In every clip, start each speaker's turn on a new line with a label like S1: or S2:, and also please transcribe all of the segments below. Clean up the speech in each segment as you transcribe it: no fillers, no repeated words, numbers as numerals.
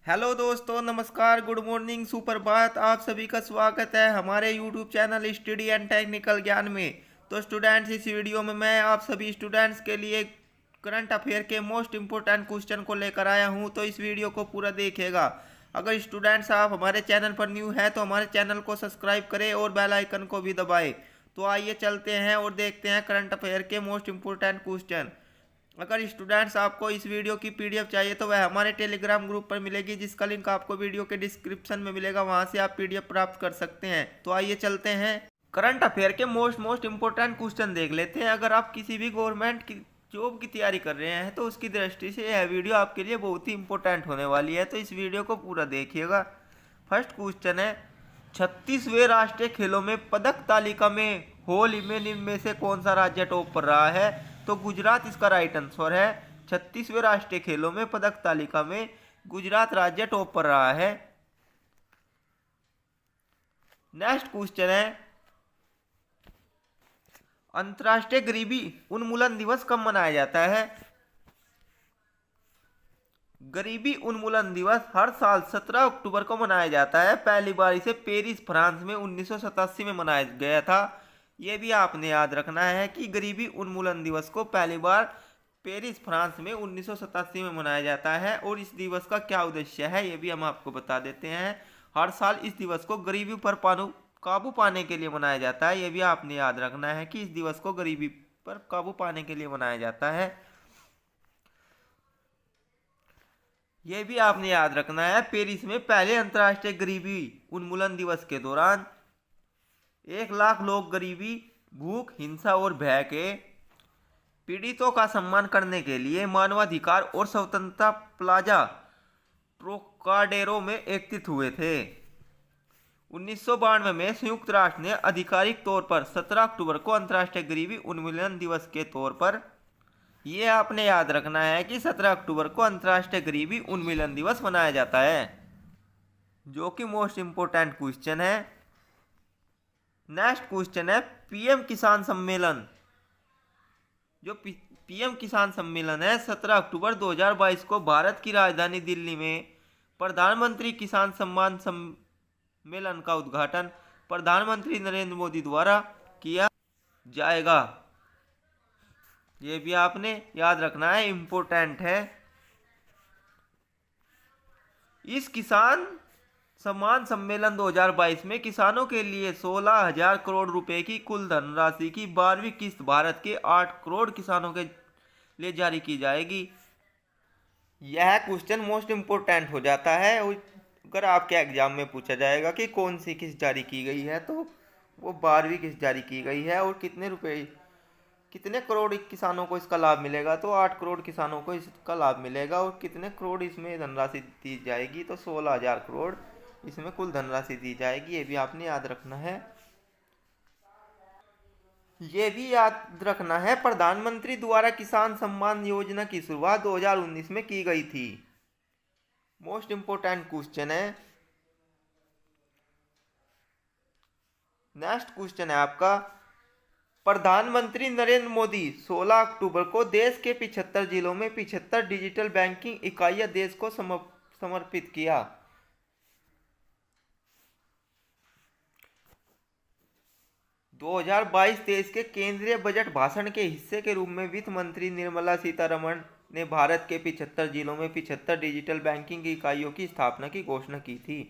S1: Hello दोस्तों, नमस्कार, good morning, सुप्रभात। आप सभी का स्वागत है हमारे YouTube channel study and technical ज्ञान में। तो स्टूडेंट्स, इस वीडियो में मैं आप सभी स्टूडेंट्स के लिए करंट अफेयर के मोस्ट इम्पोर्टेंट क्वेश्चन को लेकर आया हूं, तो इस वीडियो को पूरा देखिएगा। अगर स्टूडेंट्स आप हमारे चैनल पर न्यू है तो हमारे चैनल को सब्सक्राइब करें और बेल आइकन को भी दबाएं। तो आइए चलते हैं और देखते हैं करंट अफेयर के मोस्ट इम्पोर्टेंट क्वेश्चन। अगर स्टूडेंट्स आपको इस वीडियो की पीडीएफ चाहिए तो वह हमारे टेलीग्राम ग्रुप पर मिलेगी, जिसका लिंक आपको वीडियो के डिस्क्रिप्शन में मिलेगा। वहां से आप पीडीएफ प्राप्त कर सकते हैं। तो आइए चलते हैं, करंट अफेयर के मोस्ट इंपोर्टेंट क्वेश्चन देख लेते हैं। अगर आप किसी भी गवर्नमेंट की जॉब की तैयारी कर रहे हैं तो उसकी दृष्टि से यह वीडियो आपके लिए बहुत ही इंपॉर्टेंट होने वाली है, तो इस वीडियो को पूरा देखिएगा। फर्स्ट क्वेश्चन है, 36वें राष्ट्रीय खेलों में पदक तालिका में हाल ही में निम्न में से कौन सा राज्य टॉप पर रहा है? तो गुजरात इसका राइट आंसर है। 36वें राष्ट्रीय खेलों में पदक तालिका में गुजरात राज्य टॉप पर रहा है। नेक्स्ट क्वेश्चन है, अंतर्राष्ट्रीय गरीबी उन्मूलन दिवस कब मनाया जाता है? गरीबी उन्मूलन दिवस हर साल 17 अक्टूबर को मनाया जाता है। पहली बार इसे पेरिस फ्रांस में 1987 में मनाया गया था। यह भी आपने याद रखना है कि गरीबी उन्मूलन दिवस को पहली बार पेरिस फ्रांस में 1987 में मनाया जाता है। और इस दिवस का क्या उद्देश्य है यह भी हम आपको बता देते हैं। हर साल इस दिवस को गरीबी पर काबू पाने के लिए मनाया जाता है। यह भी आपने याद रखना है कि इस दिवस को गरीबी पर काबू पाने के लिए मनाया जाता है। यह भी आपने याद रखना है, पेरिस में पहले अंतर्राष्ट्रीय गरीबी उन्मूलन दिवस के दौरान 1 लाख लोग गरीबी, भूख, हिंसा और भय के पीड़ितों का सम्मान करने के लिए मानवाधिकार और स्वतंत्रता प्लाजा ट्रोकाडेरो में एकत्रित हुए थे। 1992 में संयुक्त राष्ट्र ने आधिकारिक तौर पर 17 अक्टूबर को अंतर्राष्ट्रीय गरीबी उन्मूलन दिवस के तौर पर, यह आपने याद रखना है कि 17 अक्टूबर को अंतर्राष्ट्रीय गरीबी उन्मूलन दिवस मनाया जाता है, जो कि मोस्ट इंपोर्टेंट क्वेश्चन है। नेक्स्ट क्वेश्चन है, पीएम किसान सम्मेलन। जो पीएम किसान सम्मेलन है 17 अक्टूबर 2022 को भारत की राजधानी दिल्ली में प्रधानमंत्री किसान सम्मान सम्मेलन का उद्घाटन प्रधानमंत्री नरेंद्र मोदी द्वारा किया जाएगा। यह भी आपने याद रखना है, इंपॉर्टेंट है। इस किसान सम्मान सम्मेलन 2022 में किसानों के लिए 16,000 करोड़ रुपए की कुल धनराशि की 12वीं किस्त भारत के 8 करोड़ किसानों के लिए जारी की जाएगी। यह क्वेश्चन मोस्ट इंपोर्टेंट हो जाता है। अगर आपके एग्जाम में पूछा जाएगा कि कौन सी किस्त जारी की गई है, तो वो 12वीं किस्त जारी की गई है। और कितने करोड़ किसानों को इसका लाभ मिलेगा? तो 8 करोड़ किसानों को इसका लाभ मिलेगा। और कितने करोड़ इसमें धनराशि दी जाएगी? तो 16,000 करोड़ इसमें कुल धनराशि दी जाएगी। ये भी आपने याद रखना है। ये भी याद रखना है, प्रधानमंत्री द्वारा किसान सम्मान योजना की शुरुआत 2019 में की गई थी। मोस्ट इंपोर्टेंट क्वेश्चन है। नेक्स्ट क्वेश्चन है आपका, प्रधानमंत्री नरेंद्र मोदी 16 अक्टूबर को देश के 75 जिलों में 75 डिजिटल बैंकिंग इकाइयां देश को समर्पित किया। 2022-23 के केंद्रीय बजट भाषण के हिस्से के रूप में वित्त मंत्री निर्मला सीतारमण ने भारत के 75 जिलों में 75 डिजिटल बैंकिंग इकाइयों की स्थापना की घोषणा की थी।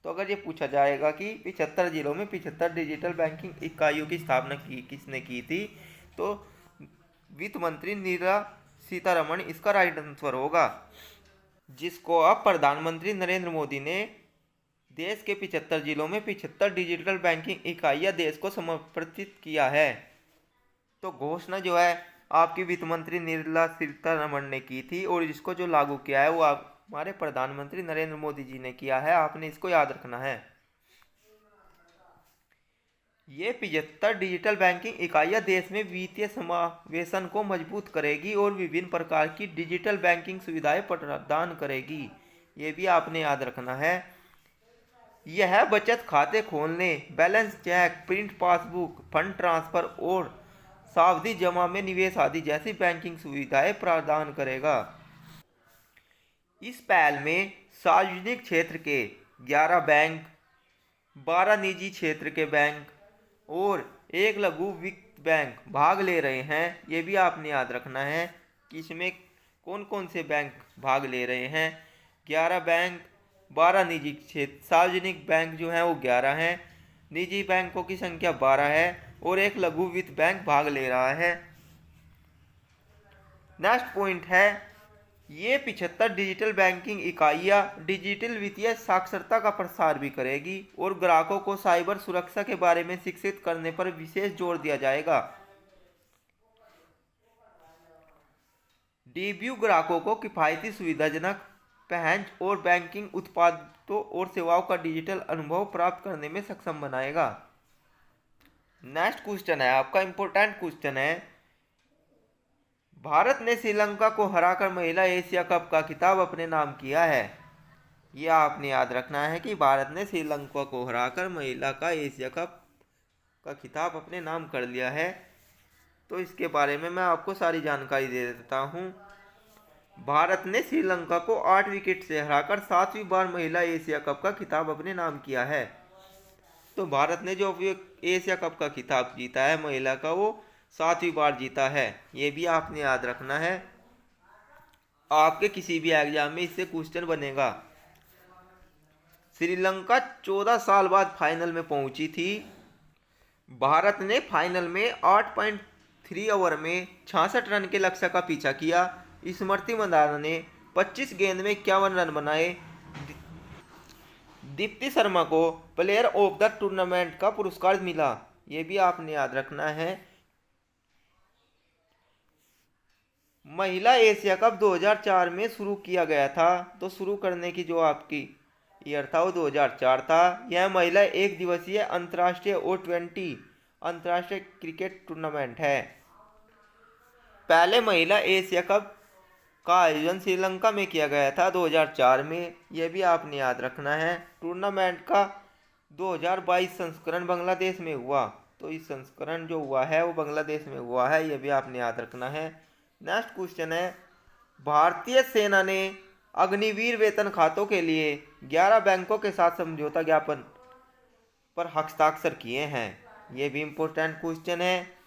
S1: तो अगर ये पूछा जाएगा कि 75 जिलों में 75 डिजिटल बैंकिंग इकाइयों की स्थापना किसने की थी, तो वित्त मंत्री निर्मला सीतारमण इसका राइट आंसर होगा, जिसको अब प्रधानमंत्री नरेंद्र मोदी ने देश के 75 जिलों में 75 डिजिटल बैंकिंग इकाइयां देश को समर्पित किया है। तो घोषणा जो है आपकी वित्त मंत्री निर्मला सीतारमण ने की थी, और इसको जो लागू किया है वो हमारे प्रधानमंत्री नरेंद्र मोदी जी ने किया है। आपने इसको याद रखना है। ये 75 डिजिटल बैंकिंग इकाइयां देश में वित्तीय समावेशन को मजबूत करेगी और विभिन्न प्रकार की डिजिटल बैंकिंग सुविधाएं प्रदान करेगी। ये भी आपने याद रखना है। यह बचत खाते खोलने, balance check, print passbook, fund transfer और सावधि जमा में निवेश आदि जैसी बैंकिंग सुविधाएं प्रदान करेगा। इस पहल में सार्वजनिक क्षेत्र के 11 बैंक, 12 निजी क्षेत्र के बैंक और एक लघु वित्त बैंक भाग ले रहे हैं। ये भी आपने याद रखना है कि इसमें कौन कौन से बैंक भाग ले रहे हैं। 11 बैंक, 12 निजी क्षेत्र, सार्वजनिक बैंक जो है वो 11 हैं, निजी बैंकों की संख्या 12 है और एक लघु वित्त बैंक भाग ले रहा है। नेक्स्ट पॉइंट है, ये 75 डिजिटल बैंकिंग इकाइयाँ डिजिटल वित्तीय साक्षरता का प्रसार भी करेगी और ग्राहकों को साइबर सुरक्षा के बारे में शिक्षित करने पर विशेष जोर दिया जाएगा। डीबीयू ग्राहकों को किफायती, सुविधाजनक, पहंच और बैंकिंग उत्पादों और सेवाओं का डिजिटल अनुभव प्राप्त करने में सक्षम बनाएगा। नेक्स्ट क्वेश्चन है आपका इम्पोर्टेंट क्वेश्चन है, भारत ने श्रीलंका को हराकर महिला एशिया कप का खिताब अपने नाम किया है। यह आपने याद रखना है कि भारत ने श्रीलंका को हराकर महिला का एशिया कप का खिताब अपने नाम कर लिया है। तो इसके बारे में मैं आपको सारी जानकारी दे देता हूँ। भारत ने श्रीलंका को 8 विकेट से हराकर 7वीं बार महिला एशिया कप का खिताब अपने नाम किया है। तो भारत ने जो एशिया कप का खिताब जीता है महिला का, वो 7वीं बार जीता है। ये भी आपने याद रखना है, आपके किसी भी एग्जाम में इससे क्वेश्चन बनेगा। श्रीलंका 14 साल बाद फाइनल में पहुंची थी। भारत ने फाइनल में 8.3 ओवर में 66 रन के लक्ष्य का पीछा किया। स्मृति मंदाना ने 25 गेंद में 51 रन बनाए। दीप्ति शर्मा को प्लेयर ऑफ द टूर्नामेंट का पुरस्कार मिला। ये भी आपने याद रखना है। महिला एशिया कप 2004 में शुरू किया गया था। तो शुरू करने की जो आपकी ईयर था वो 2004 था। यह महिला एक दिवसीय अंतर्राष्ट्रीय O20 अंतर्राष्ट्रीय क्रिकेट टूर्नामेंट है। पहले महिला एशिया कप का आयोजन श्रीलंका में किया गया था 2004 में। यह भी आपने याद रखना है। टूर्नामेंट का 2022 संस्करण बांग्लादेश में हुआ। तो इस संस्करण जो हुआ है वो बांग्लादेश में हुआ है। यह भी आपने याद रखना है। नेक्स्ट क्वेश्चन है, भारतीय सेना ने अग्निवीर वेतन खातों के लिए 11 बैंकों के साथ समझौता ज्ञापन पर हस्ताक्षर किए हैं। यह भी इम्पोर्टेंट क्वेश्चन है।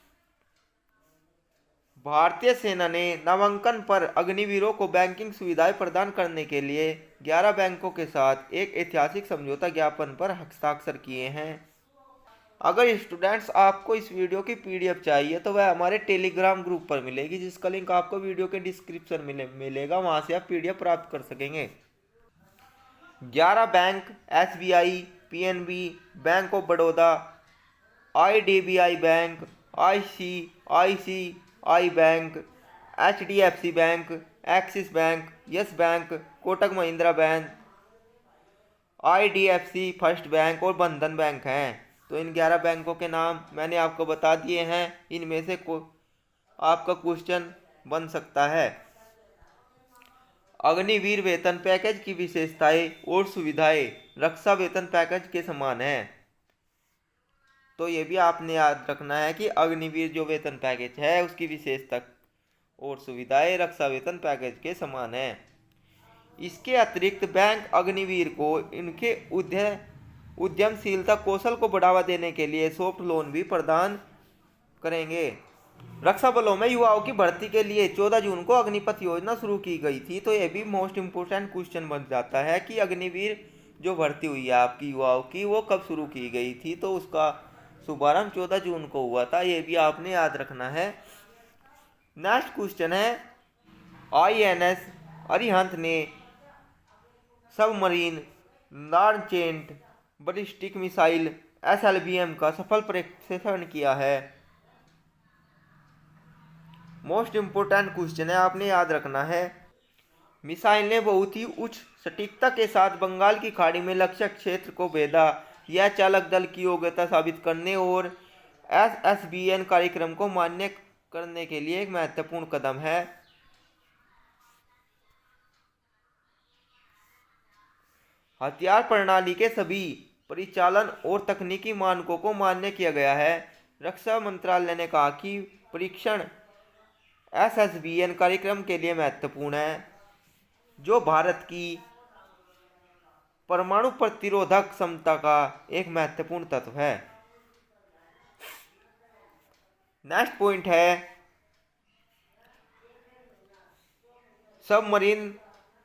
S1: भारतीय सेना ने नामांकन पर अग्निवीरों को बैंकिंग सुविधाएं प्रदान करने के लिए 11 बैंकों के साथ एक ऐतिहासिक समझौता ज्ञापन पर हस्ताक्षर किए हैं। अगर स्टूडेंट्स आपको इस वीडियो की PDF चाहिए तो वह हमारे टेलीग्राम ग्रुप पर मिलेगी, जिसका लिंक आपको वीडियो के डिस्क्रिप्शन में मिलेगा। वहां से आप PDF प्राप्त कर सकेंगे। 11 bank SBI, PNB, bank of Baroda, IDBI bank, ICICI bank, HDFC bank, axis bank, yes bank, Kotak Mahindra bank, IDFC first bank और बंधन बैंक हैं। तो इन 11 बैंकों के नाम मैंने आपको बता दिए हैं। इनमें से आपका क्वेश्चन बन सकता है। अग्निवीर वेतन पैकेज की विशेषताएं और सुविधाएं रक्षा वेतन पैकेज के समान है। तो ये भी आपने याद रखना है कि अग्निवीर जो वेतन पैकेज है उसकी विशेषता और सुविधाएं रक्षा वेतन पैकेज के समान है। इसके अतिरिक्त बैंक अग्निवीर को इनके उद्यमशीलता कौशल को बढ़ावा देने के लिए सॉफ्ट लोन भी प्रदान करेंगे। रक्षा बलों में युवाओं की भर्ती के लिए 14 जून को अग्निपथ योजना शुरू की गई थी। तो यह भी मोस्ट इम्पोर्टेंट क्वेश्चन बन जाता है कि अग्निवीर जो भर्ती हुई है आपकी युवाओं की, वो कब शुरू की गई थी। तो उसका शुभारंभ 14 जून को हुआ था। ये भी आपने याद रखना है। नेक्स्ट क्वेश्चन है, INS अरिहंत ने सबमरीन लार्जेंट बैलिस्टिक मिसाइल SLBM का सफल प्रक्षेपण किया है। मोस्ट इम्पोर्टेंट क्वेश्चन है, आपने याद रखना है। मिसाइल ने बहुत ही उच्च सटीकता के साथ बंगाल की खाड़ी में लक्ष्य क्षेत्र को भेदा। यह चालक दल की योग्यता साबित करने और SSBN कार्यक्रम को मान्य करने के लिए एक महत्वपूर्ण कदम है। हथियार प्रणाली के सभी परिचालन और तकनीकी मानकों को मान्य किया गया है। रक्षा मंत्रालय ने कहा कि परीक्षण SSBN कार्यक्रम के लिए महत्वपूर्ण है, जो भारत की परमाणु प्रतिरोधक क्षमता का एक महत्वपूर्ण तत्व है। नेक्स्ट पॉइंट है submarine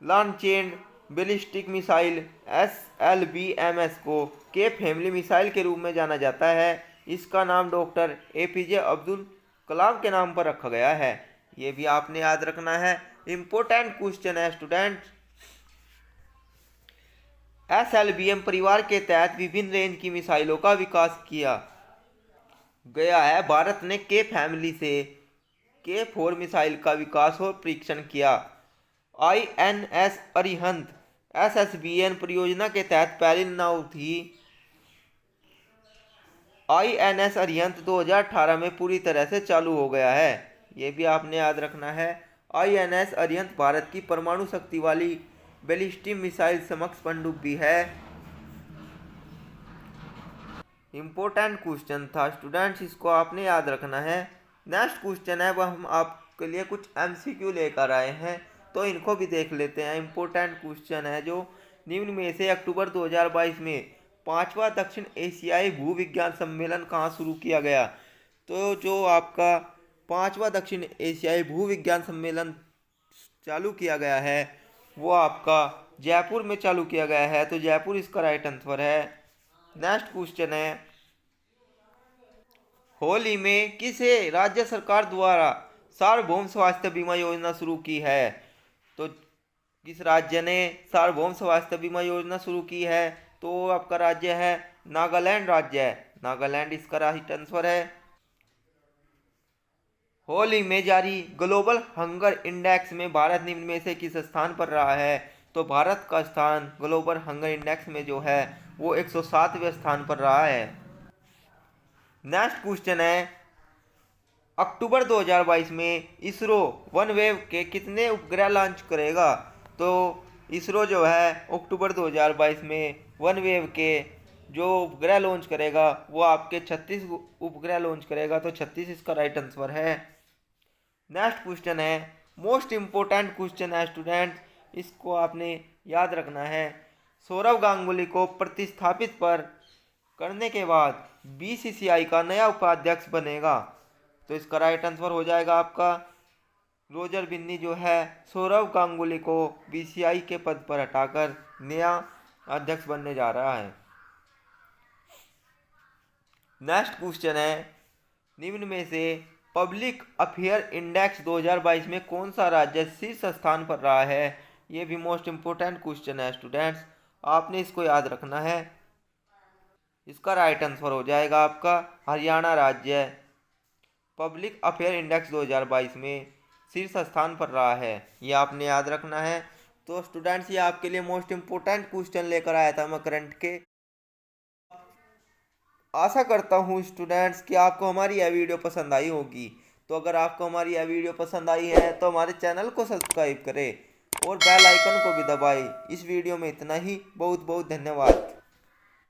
S1: launched ballistic missile SLBMS को के फैमिली मिसाइल के रूप में जाना जाता है। इसका नाम डॉक्टर APJ अब्दुल कलाम के नाम पर रखा गया है। ये भी आपने याद रखना है, इंपॉर्टेंट क्वेश्चन है स्टूडेंट। SLBM परिवार के तहत विभिन्न रेंज की मिसाइलों का विकास किया गया है। भारत ने के फैमिली से K4 मिसाइल का विकास और परीक्षण किया। INS अरिहंत SSBN परियोजना के तहत पहली नाव थी। INS अरिहंत 2018 में पूरी तरह से चालू हो गया है। ये भी आपने याद रखना है। INS अरिहंत भारत की परमाणु शक्ति वाली बैलिस्टिक मिसाइल समक्ष पनडुब्बी है। इंपॉर्टेंट क्वेश्चन था स्टूडेंट्स, इसको आपने याद रखना है। नेक्स्ट क्वेश्चन है, वह हम आपके लिए कुछ MCQ लेकर आए हैं, तो इनको भी देख लेते हैं। इंपॉर्टेंट क्वेश्चन है जो निम्न में से अक्टूबर 2022 में 5वां दक्षिण एशियाई भूविज्ञान सम्मेलन कहाँ शुरू किया गया। तो जो आपका 5वां दक्षिण एशियाई भूविज्ञान सम्मेलन चालू किया गया है वो आपका जयपुर में चालू किया गया है, तो जयपुर इसका राइट आंसर है। नेक्स्ट क्वेश्चन है, होली में किसे राज्य सरकार द्वारा सार्वभौम स्वास्थ्य बीमा योजना शुरू की है। तो किस राज्य ने सार्वभौम स्वास्थ्य बीमा योजना शुरू की है, तो आपका राज्य है नागालैंड राज्य है। नागालैंड इसका राइट आंसर है। होली में जारी ग्लोबल हंगर इंडेक्स में भारत निम्न में से किस स्थान पर रहा है। तो भारत का स्थान ग्लोबल हंगर इंडेक्स में जो है वो 107वें स्थान पर रहा है। नेक्स्ट क्वेश्चन है, अक्टूबर 2022 में इसरो OneWeb के कितने उपग्रह लॉन्च करेगा। तो इसरो जो है अक्टूबर 2022 में OneWeb के जो उपग्रह लॉन्च करेगा वो आपके 36 उपग्रह लॉन्च करेगा, तो 36 इसका राइट आंसर है। नेक्स्ट क्वेश्चन है, मोस्ट इम्पोर्टेंट क्वेश्चन है स्टूडेंट, इसको आपने याद रखना है। सौरव गांगुली को प्रतिस्थापित पर करने के बाद BCCI का नया उपाध्यक्ष बनेगा, तो इसका राइट आंसर हो जाएगा आपका रोजर बिन्नी जो है सौरव गांगुली को BCCI के पद पर हटाकर नया अध्यक्ष बनने जा रहा है। नेक्स्ट क्वेश्चन है, निम्न में से पब्लिक अफेयर इंडेक्स 2022 में कौन सा राज्य शीर्ष स्थान पर रहा है। ये भी मोस्ट इम्पोर्टेंट क्वेश्चन है स्टूडेंट्स, आपने इसको याद रखना है। इसका राइट आंसर हो जाएगा आपका हरियाणा राज्य पब्लिक अफेयर इंडेक्स 2022 में शीर्ष स्थान पर रहा है, ये आपने याद रखना है। तो स्टूडेंट्स ये आपके लिए मोस्ट इम्पोर्टेंट क्वेश्चन लेकर आया था मैं करंट के। आशा करता हूँ स्टूडेंट्स कि आपको हमारी यह वीडियो पसंद आई होगी। तो अगर आपको हमारी यह वीडियो पसंद आई है तो हमारे चैनल को सब्सक्राइब करें और बेल आइकन को भी दबाएं। इस वीडियो में इतना ही, बहुत बहुत धन्यवाद।